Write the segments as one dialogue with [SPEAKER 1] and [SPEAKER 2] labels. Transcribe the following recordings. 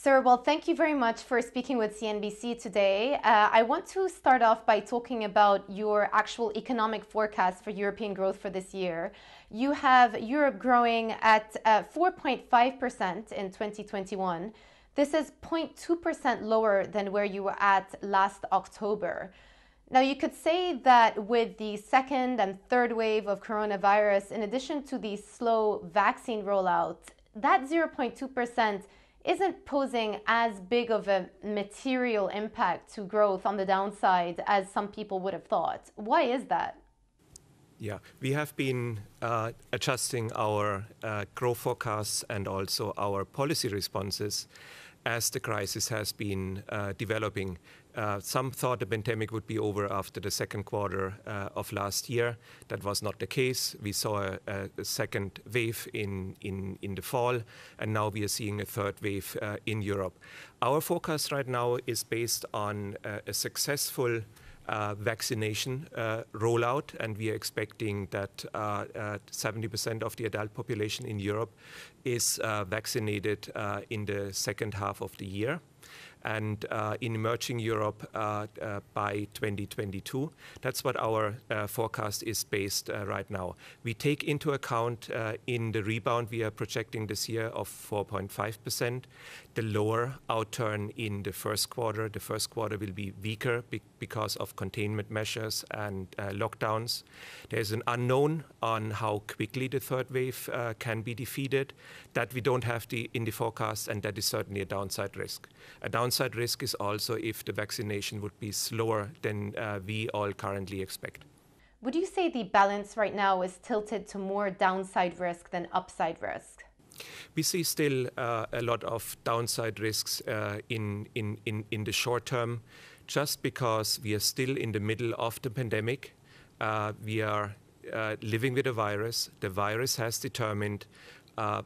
[SPEAKER 1] Sir, well, thank you very much for speaking with CNBC today. I want to start off by talking about your actual economic forecast for European growth for this year. You have Europe growing at 4.5% in 2021. This is 0.2% lower than where you were at last October. Now, you could say that with the second and third wave of coronavirus, in addition to the slow vaccine rollout, that 0.2% isn't posing as big of a material impact to growth on the downside as some people would have thought. Why is that?
[SPEAKER 2] Yeah, we have been adjusting our growth forecasts and also our policy responses as the crisis has been developing. Some thought the pandemic would be over after the second quarter of last year. That was not the case. We saw a second wave in the fall, and now we are seeing a third wave in Europe. Our forecast right now is based on a successful vaccination rollout, and we are expecting that 70% of the adult population in Europe is vaccinated in the second half of the year. And in emerging Europe by 2022. That's what our forecast is based right now. We take into account in the rebound we are projecting this year of 4.5%, the lower outturn in the first quarter. The first quarter will be weaker because of containment measures and lockdowns. There's an unknown on how quickly the third wave can be defeated. That we don't have in the forecast, and that is certainly a downside risk. A downside risk is also if the vaccination would be slower than we all currently expect.
[SPEAKER 1] Would you say the balance right now is tilted to more downside risk than upside risk?
[SPEAKER 2] We see still a lot of downside risks in the short term, just because we are still in the middle of the pandemic. We are living with a virus. The virus has determined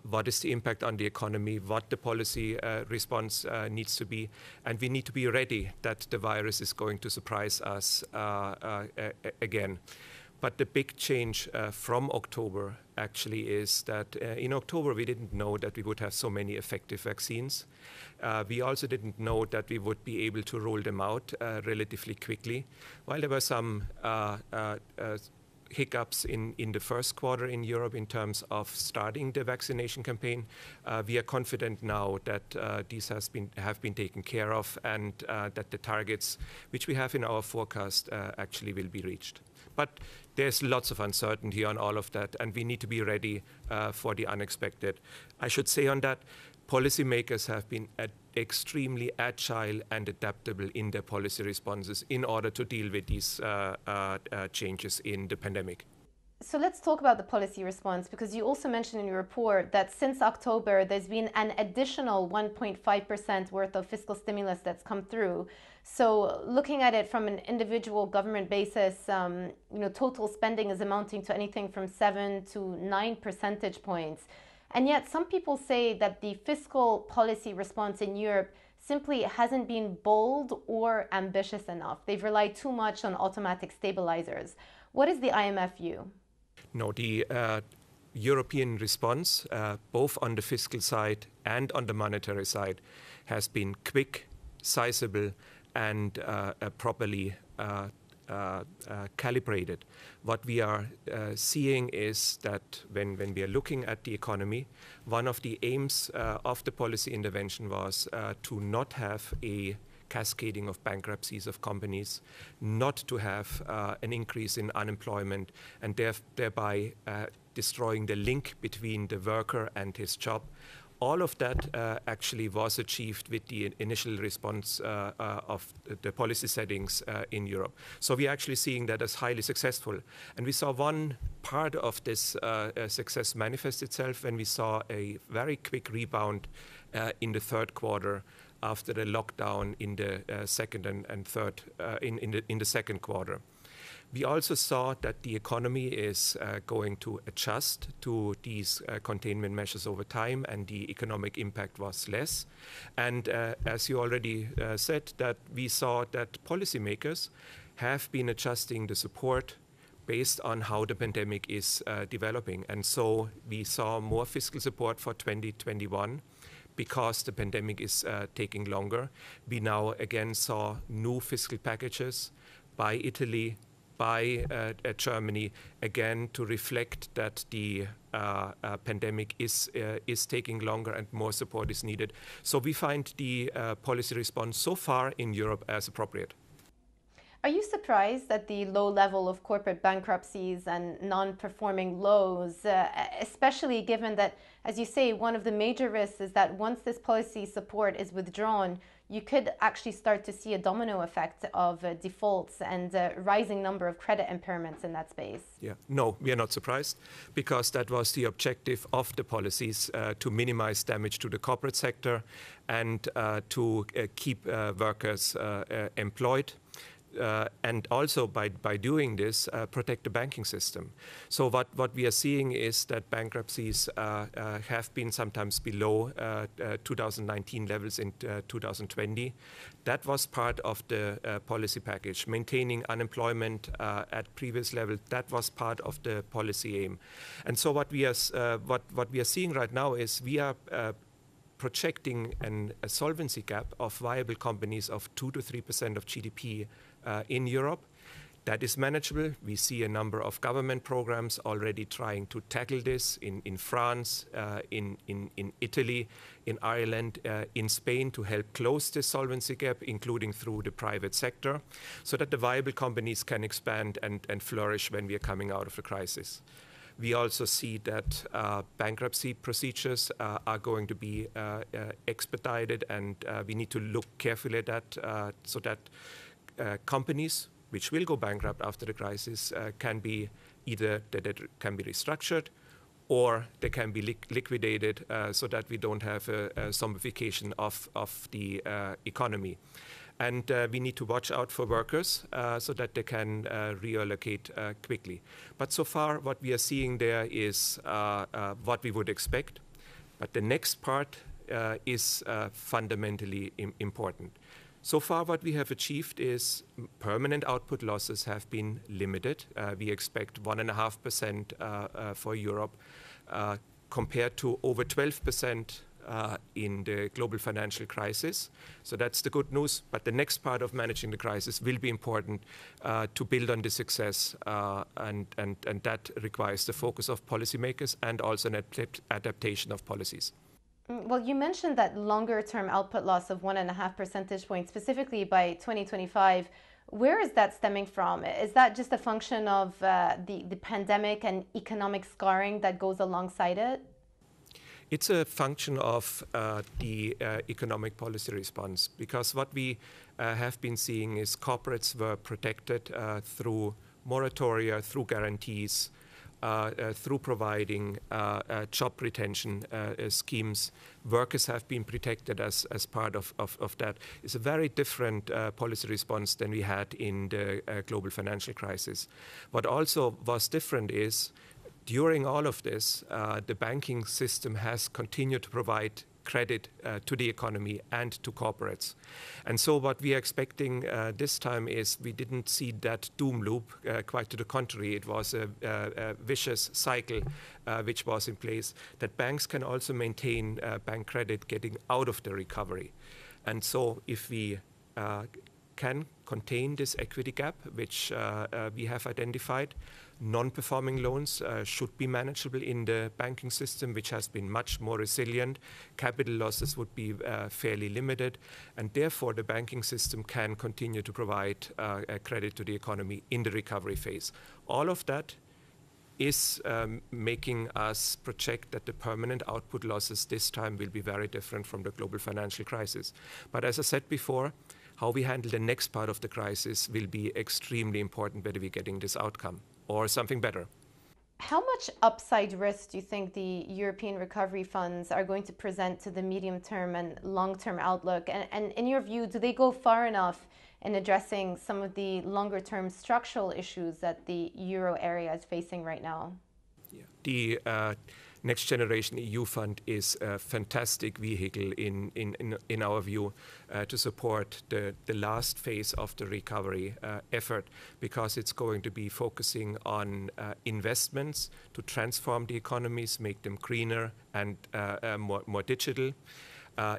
[SPEAKER 2] what is the impact on the economy, what the policy response needs to be, and we need to be ready that the virus is going to surprise us again. But the big change from October actually is that in October we didn't know that we would have so many effective vaccines. We also didn't know that we would be able to roll them out relatively quickly. While there were some hiccups in the first quarter in Europe in terms of starting the vaccination campaign, we are confident now that these have been taken care of, and that the targets which we have in our forecast actually will be reached. But there's lots of uncertainty on all of that, and we need to be ready for the unexpected. I should say on that, policymakers have been extremely agile and adaptable in their policy responses in order to deal with these changes in the pandemic.
[SPEAKER 1] So let's talk about the policy response, because you also mentioned in your report that since October, there's been an additional 1.5% worth of fiscal stimulus that's come through. So looking at it from an individual government basis, total spending is amounting to anything from 7 to 9 percentage points. And yet some people say that the fiscal policy response in Europe simply hasn't been bold or ambitious enough. They've relied too much on automatic stabilizers. What is the IMF view?
[SPEAKER 2] No, the European response, both on the fiscal side and on the monetary side, has been quick, sizable, and properly calibrated. What we are seeing is that when we are looking at the economy, one of the aims of the policy intervention was to not have a cascading of bankruptcies of companies, not to have an increase in unemployment, and thereby destroying the link between the worker and his job. All of that actually was achieved with the initial response of the policy settings in Europe. So we're actually seeing that as highly successful. And we saw one part of this success manifest itself when we saw a very quick rebound in the third quarter after the lockdown in the second and third in the second quarter. We also saw that the economy is going to adjust to these containment measures over time, and the economic impact was less. And as you already said, that we saw that policymakers have been adjusting the support based on how the pandemic is developing. And so we saw more fiscal support for 2021 because the pandemic is taking longer. We now again saw new fiscal packages by Italy, by Germany, again to reflect that the pandemic is taking longer and more support is needed. So we find the policy response so far in Europe as appropriate.
[SPEAKER 1] Are you surprised at the low level of corporate bankruptcies and non-performing loans, especially given that, as you say, one of the major risks is that once this policy support is withdrawn, you could actually start to see a domino effect of defaults and a rising number of credit impairments in that space?
[SPEAKER 2] Yeah, no, we are not surprised, because that was the objective of the policies, to minimize damage to the corporate sector and to keep workers employed. And also by doing this, protect the banking system. So what we are seeing is that bankruptcies have been sometimes below 2019 levels in 2020. That was part of the policy package. Maintaining unemployment at previous levels, that was part of the policy aim. And so what we are seeing right now is we are projecting a solvency gap of viable companies of 2 to 3% of GDP in Europe. That is manageable. We see a number of government programs already trying to tackle this in France, in Italy, in Ireland, in Spain, to help close this solvency gap, including through the private sector, so that the viable companies can expand and flourish when we are coming out of the crisis. We also see that bankruptcy procedures are going to be expedited, and we need to look carefully at that so that companies which will go bankrupt after the crisis can be either that it can be restructured or they can be liquidated so that we don't have a zombification of the economy. And we need to watch out for workers so that they can reallocate quickly. But so far, what we are seeing there is what we would expect. But the next part is fundamentally important. So far, what we have achieved is permanent output losses have been limited. We expect 1.5% for Europe, compared to over 12% in the global financial crisis. So that's the good news. But the next part of managing the crisis will be important to build on the success, and that requires the focus of policymakers and also an adaptation of policies.
[SPEAKER 1] Well, you mentioned that longer-term output loss of 1.5 percentage points, specifically by 2025. Where is that stemming from? Is that just a function of the pandemic and economic scarring that goes alongside it?
[SPEAKER 2] It's a function of the economic policy response, because what we have been seeing is corporates were protected through moratoria, through guarantees, through providing job retention schemes. Workers have been protected as part of that. It's a very different policy response than we had in the global financial crisis. What also was different is during all of this, the banking system has continued to provide credit to the economy and to corporates. And so what we are expecting this time is we didn't see that doom loop. Quite to the contrary, it was a vicious cycle which was in place, that banks can also maintain bank credit getting out of the recovery. And so if we can contain this equity gap, which we have identified, non-performing loans should be manageable in the banking system, which has been much more resilient. Capital losses would be fairly limited, and therefore the banking system can continue to provide credit to the economy in the recovery phase. All of that is making us project that the permanent output losses this time will be very different from the global financial crisis. But as I said before, how we handle the next part of the crisis will be extremely important, whether we're getting this outcome or something better.
[SPEAKER 1] How much upside risk do you think the European recovery funds are going to present to the medium-term and long-term outlook? And in your view, do they go far enough in addressing some of the longer-term structural issues that the euro area is facing right now?
[SPEAKER 2] Yeah. The Next Generation EU Fund is a fantastic vehicle in our view to support the last phase of the recovery effort, because it's going to be focusing on investments to transform the economies, make them greener and more digital.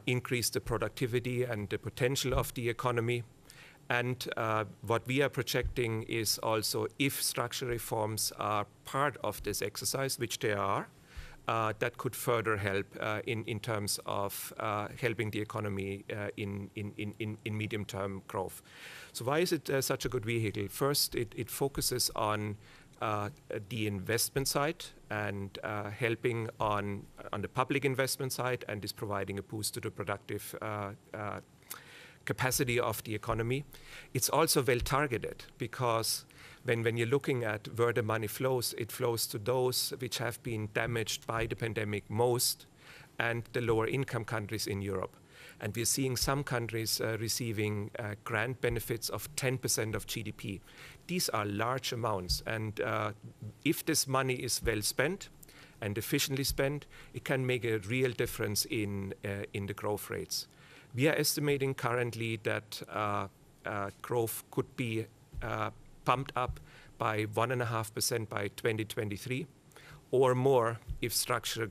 [SPEAKER 2] increase the productivity and the potential of the economy. And what we are projecting is also, if structural reforms are part of this exercise, which they are, that could further help in terms of helping the economy in medium-term growth. So why is it such a good vehicle? First, it focuses on the investment side and helping on the public investment side, and is providing a boost to the productive capacity of the economy. It's also well targeted, because when you're looking at where the money flows, it flows to those which have been damaged by the pandemic most, and the lower income countries in Europe. And we're seeing some countries receiving grant benefits of 10% of GDP. These are large amounts, and if this money is well spent and efficiently spent, it can make a real difference in the growth rates. We are estimating currently that growth could be pumped up by 1.5% by 2023, or more if structural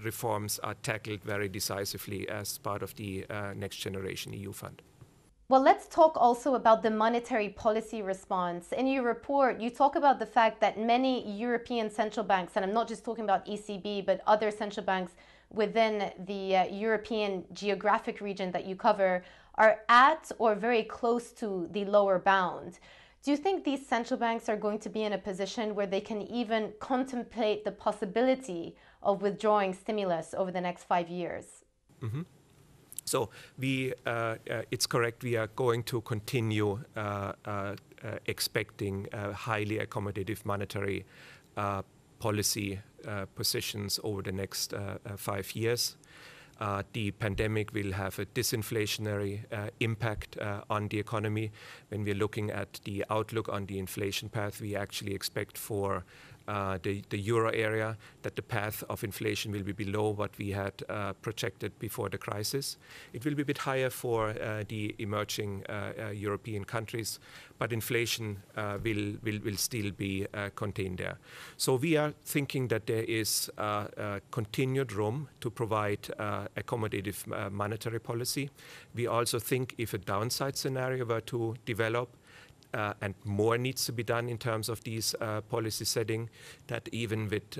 [SPEAKER 2] reforms are tackled very decisively as part of the Next Generation EU Fund.
[SPEAKER 1] Well, let's talk also about the monetary policy response. In your report, you talk about the fact that many European central banks, and I'm not just talking about ECB, but other central banks within the European geographic region that you cover, are at or very close to the lower bound. Do you think these central banks are going to be in a position where they can even contemplate the possibility of withdrawing stimulus over the next 5 years?
[SPEAKER 2] Mm-hmm. So it's correct, we are going to continue expecting highly accommodative monetary policy positions over the next 5 years. The pandemic will have a disinflationary impact on the economy. When we're looking at the outlook on the inflation path, we actually expect for the euro area that the path of inflation will be below what we had projected before the crisis. It will be a bit higher for the emerging European countries, but inflation will still be contained there. So we are thinking that there is continued room to provide accommodative monetary policy. We also think if a downside scenario were to develop, and more needs to be done in terms of these policy setting, that even with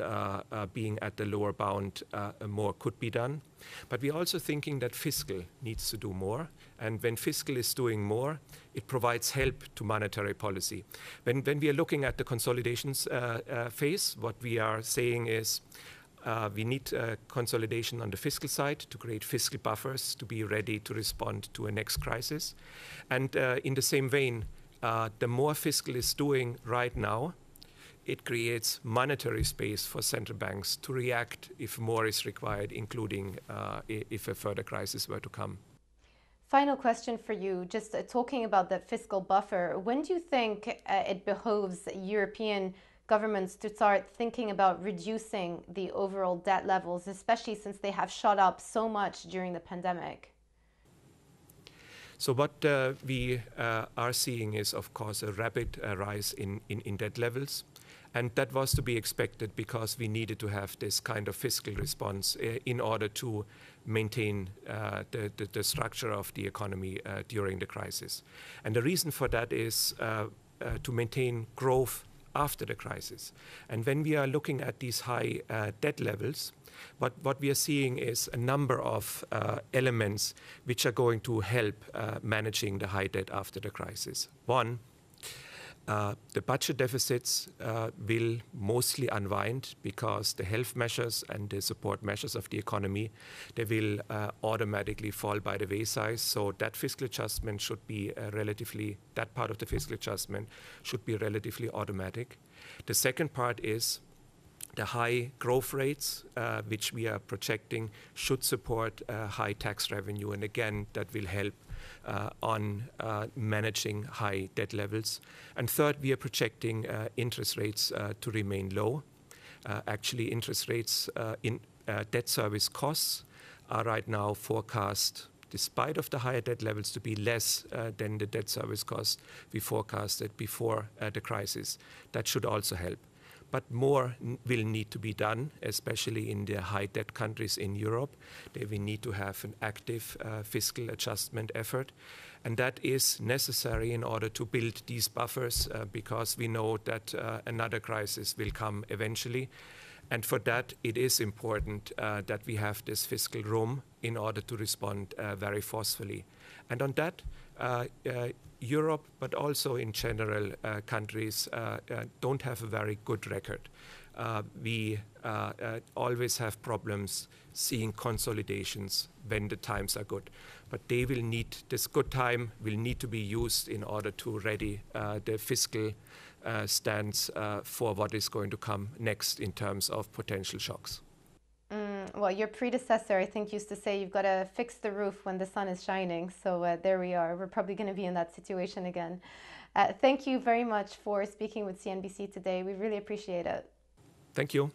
[SPEAKER 2] being at the lower bound, more could be done. But we're also thinking that fiscal needs to do more. And when fiscal is doing more, it provides help to monetary policy. When we are looking at the consolidations phase, what we are saying is we need consolidation on the fiscal side to create fiscal buffers to be ready to respond to a next crisis. And in the same vein, the more fiscal is doing right now, it creates monetary space for central banks to react if more is required, including if a further crisis were to come.
[SPEAKER 1] Final question for you, just talking about the fiscal buffer. When do you think it behoves European governments to start thinking about reducing the overall debt levels, especially since they have shot up so much during the pandemic?
[SPEAKER 2] So what we are seeing is, of course, a rapid rise in debt levels. And that was to be expected because we needed to have this kind of fiscal response in order to maintain the structure of the economy during the crisis. And the reason for that is to maintain growth after the crisis. And when we are looking at these high debt levels, what we are seeing is a number of elements which are going to help managing the high debt after the crisis. One, the budget deficits will mostly unwind because the health measures and the support measures of the economy, they will automatically fall by the wayside. So that fiscal adjustment should be that part of the fiscal adjustment should be relatively automatic. The second part is the high growth rates, which we are projecting, should support high tax revenue. And again, that will help on managing high debt levels. And third, we are projecting interest rates to remain low. Actually, interest rates in debt service costs are right now forecast, despite of the higher debt levels, to be less than the debt service costs we forecasted before the crisis. That should also help. but more will need to be done, especially in the high debt countries in Europe. They will need to have an active fiscal adjustment effort. And that is necessary in order to build these buffers because we know that another crisis will come eventually. And for that, it is important that we have this fiscal room in order to respond very forcefully. And on that, Europe, but also in general, countries don't have a very good record. We always have problems seeing consolidations when the times are good. But they will need, this good time will need to be used in order to ready the fiscal stance for what is going to come next in terms of potential shocks.
[SPEAKER 1] Well, your predecessor, I think, used to say you've got to fix the roof when the sun is shining. So there we are. We're probably going to be in that situation again. Thank you very much for speaking with CNBC today. We really appreciate it.
[SPEAKER 2] Thank you.